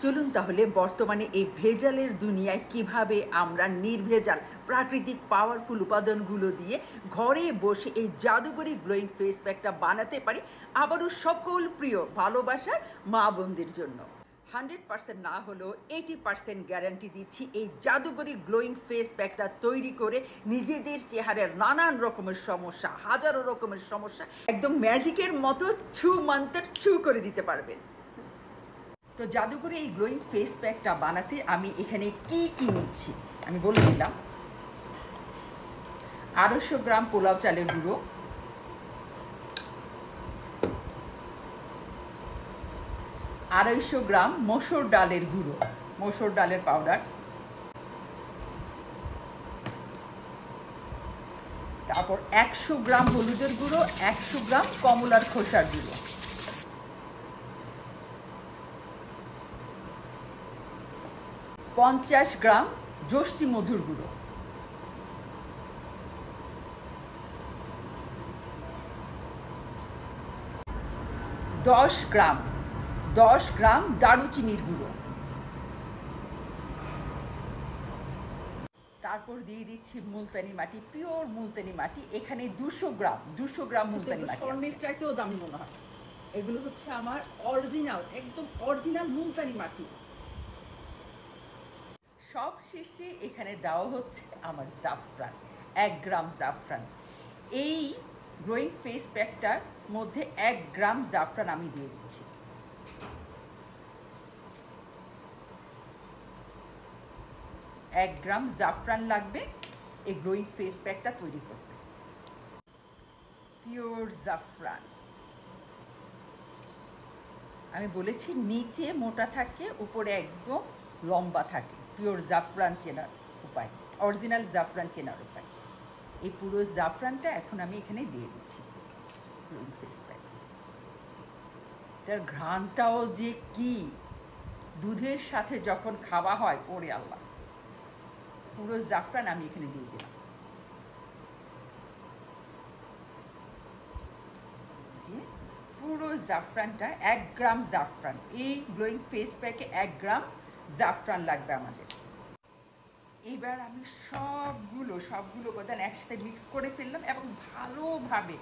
চলুন তাহলে বর্তমানে এই ভেজালের দুনিয়ায় কিভাবে আমরা নির্ভেজাল প্রাকৃতিক পাওয়ারফুল উপাদানগুলো দিয়ে ঘরে বসে এই জাদুকরি গ্লোয়িং ফেস প্যাকটা বানাতে পারি আবারও সকল প্রিয় ভালোবাসার মা বোনদের জন্য। 100% না হলেও 80% গ্যারান্টি দিচ্ছি এই জাদুকরি গ্লোয়িং ফেস প্যাকটা তৈরি করে নিজেদের চেহারার নানান রকমের সমস্যা, হাজারো রকমের সমস্যা একদম ম্যাজিকের মতো মন্ত্র করে দিতে পারবেন। তো জাদুকরি এই গ্লোয়িং ফেস প্যাকটা বানাতে আমি এখানে কি নিচ্ছি আমি বলেছিলাম। 250 গ্রাম পোলাও চালের গুঁড়ো, 250 গ্রাম মসুর ডালের গুঁড়ো, মসুর ডালের পাউডার, তারপর 100 গ্রাম হলুদের গুঁড়ো, 100 গ্রাম কমলার খোসার গুঁড়ো, 50 গ্রাম যষ্টি মধুর গুঁড়ো, 10 গ্রাম দারুচিনির গুঁড়ো, তারপর দিয়ে দিচ্ছি মুলতানি মাটি, পিওর মুলতানি মাটি। এখানে 200 গ্রাম মুলতানি মাটি। স্বর্ণের চাইতেও দামি মনে হয়। এগুলো হচ্ছে আমার অরিজিনাল, একদম অরিজিনাল মুলতানি মাটি। সব শেষে এখানে দেওয়া হচ্ছে আমার জাফরান, 1 গ্রাম জাফরান। এই গ্লোয়িং ফেস প্যাকটার মধ্যে 1 গ্রাম জাফরান আমি দিয়ে দিচ্ছি। এক গ্রাম জাফরান লাগবে এই গ্লোয়িং ফেস প্যাকটা তৈরি করতে। পিওর জাফরান, আমি বলেছি নিচে মোটা থাকে, উপরে একদম লম্বা থাকে। পিওর জাফরান চেনার উপায়, অরিজিনাল জাফরান চেনার উপায়। এই পুরো জাফরানটা এখন আমি এখানে দিয়ে দিচ্ছি গ্লোয়িং ফেস প্যাক। এটার ঘ্রাণটাও যে কি, দুধের সাথে যখন খাওয়া হয় ওরে আল্লাহ। পুরো জাফরান আমি এখানে দিয়ে দিলাম। পুরো জাফরানটা 1 গ্রাম জাফরান, এই গ্লোয়িং ফেস প্যাকে 1 গ্রাম জাফরান লাগবে আমাদের। এবার আমি সবগুলো উপাদান একসাথে মিক্স করে ফেললাম এবং ভালোভাবে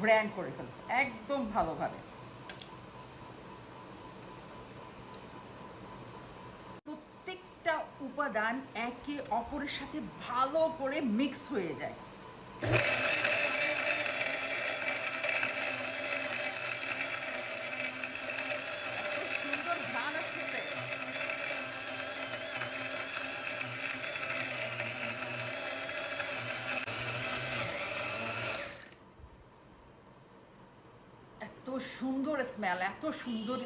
ব্র্যান্ড করে ফেললাম, একদম ভালোভাবে। প্রত্যেকটা উপাদান একে অপরের সাথে ভালো করে মিক্স হয়ে যায়। এত সুন্দর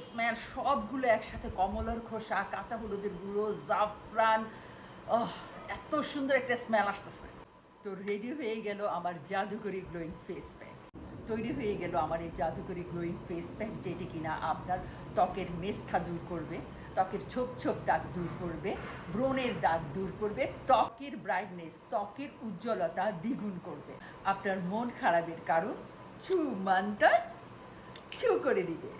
স্মেল, সবগুলো একসাথে, কমলার খোসা, কাঁচা হলুদের গুঁড়ো, জাফরান, এত সুন্দর একটা স্মেল আসতেছে। তো রেডি হয়ে গেল আমার জাদুকরি গ্লোয়িং ফেস প্যাক। তৈরি হয়ে গেল আমার এই জাদুকরি গ্লোয়িং ফেস প্যাক, যেটি কিনা আপনার ত্বকের মেস্থা দূর করবে, ত্বকের ছোপ দাগ দূর করবে, ব্রণের দাগ দূর করবে, ত্বকের ব্রাইটনেস, ত্বকের উজ্জ্বলতা দ্বিগুণ করবে। আপনার মন খারাপের কারণ ছু করে দিবে।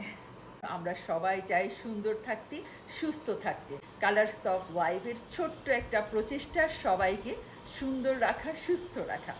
আমরা সবাই চাই সুন্দর থাকতে, সুস্থ থাকতে। কালারস অফ ওয়াইফের ছোট্ট একটা প্রচেষ্টা সবাইকে সুন্দর রাখা, সুস্থ রাখা।